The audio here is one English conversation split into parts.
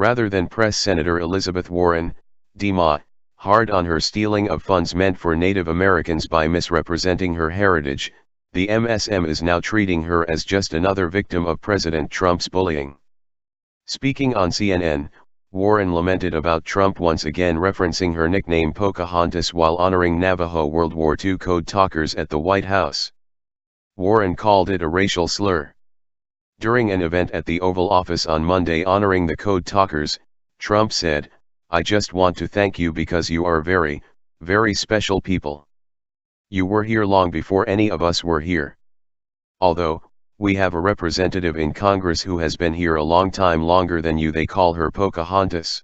rather than press Senator Elizabeth Warren, DMA, hard on her stealing of funds meant for Native Americans by misrepresenting her heritage. The MSM is now treating her as just another victim of President Trump's bullying. Speaking on CNN, Warren lamented about Trump once again referencing her nickname Pocahontas while honoring Navajo World War II code talkers at the White House. Warren called it a racial slur. During an event at the Oval Office on Monday honoring the code talkers, Trump said, "I just want to thank you because you are very, very special people. You were here long before any of us were here. Although, we have a representative in Congress who has been here a long time, longer than you. They call her Pocahontas."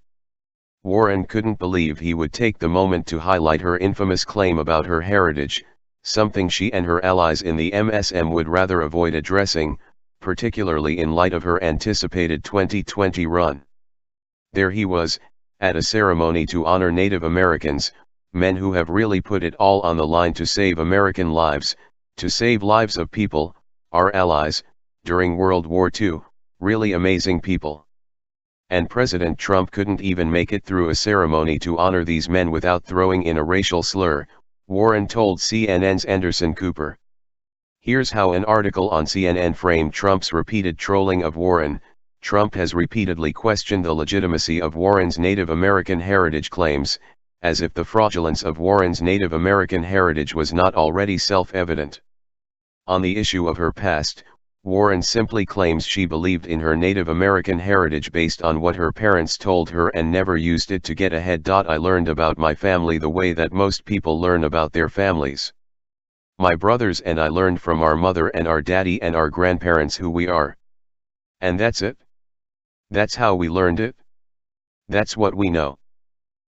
Warren couldn't believe he would take the moment to highlight her infamous claim about her heritage, something she and her allies in the MSM would rather avoid addressing, particularly in light of her anticipated 2020 run. There he was, at a ceremony to honor Native Americans, men who have really put it all on the line to save American lives, to save lives of people, our allies, during World War II, really amazing people. And President Trump couldn't even make it through a ceremony to honor these men without throwing in a racial slur, Warren told CNN's Anderson Cooper. Here's how an article on CNN framed Trump's repeated trolling of Warren. Trump has repeatedly questioned the legitimacy of Warren's Native American heritage claims, as if the fraudulence of Warren's Native American heritage was not already self-evident. On the issue of her past, Warren simply claims she believed in her Native American heritage based on what her parents told her and never used it to get ahead. "I learned about my family the way that most people learn about their families. My brothers and I learned from our mother and our daddy and our grandparents who we are. And that's it. That's how we learned it. That's what we know.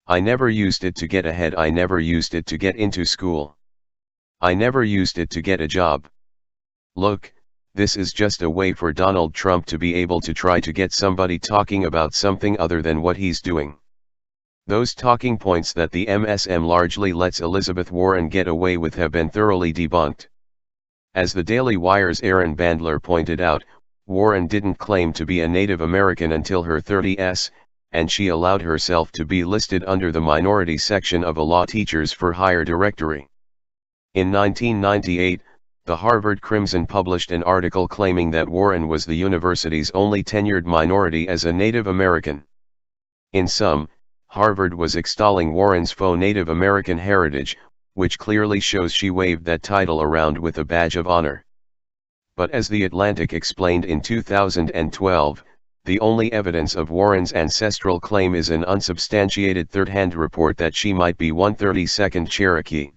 I never used it to get ahead. I never used it to get into school. I never used it to get a job. Look, this is just a way for Donald Trump to be able to try to get somebody talking about something other than what he's doing." Those talking points that the MSM largely lets Elizabeth Warren get away with have been thoroughly debunked. As the Daily Wire's Aaron Bandler pointed out, Warren didn't claim to be a Native American until her 30s, and she allowed herself to be listed under the minority section of a law teachers for hire directory. In 1998, the Harvard Crimson published an article claiming that Warren was the university's only tenured minority as a Native American. In sum, Harvard was extolling Warren's faux Native American heritage, which clearly shows she waved that title around with a badge of honor. But as The Atlantic explained in 2012, the only evidence of Warren's ancestral claim is an unsubstantiated third-hand report that she might be 1/32nd Cherokee.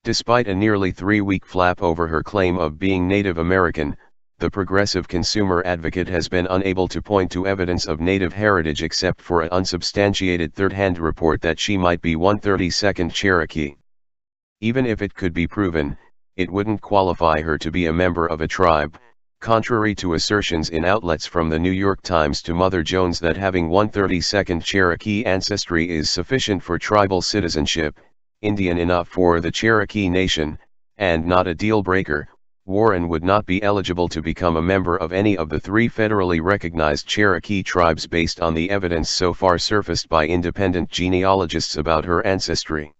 Despite a nearly 3-week flap over her claim of being Native American, the progressive consumer advocate has been unable to point to evidence of Native heritage except for an unsubstantiated third-hand report that she might be 1/32nd Cherokee. Even if it could be proven, it wouldn't qualify her to be a member of a tribe, contrary to assertions in outlets from the New York Times to Mother Jones that having 1/32nd Cherokee ancestry is sufficient for tribal citizenship, Indian enough for the Cherokee Nation, and not a deal-breaker. Warren would not be eligible to become a member of any of the 3 federally recognized Cherokee tribes based on the evidence so far surfaced by independent genealogists about her ancestry.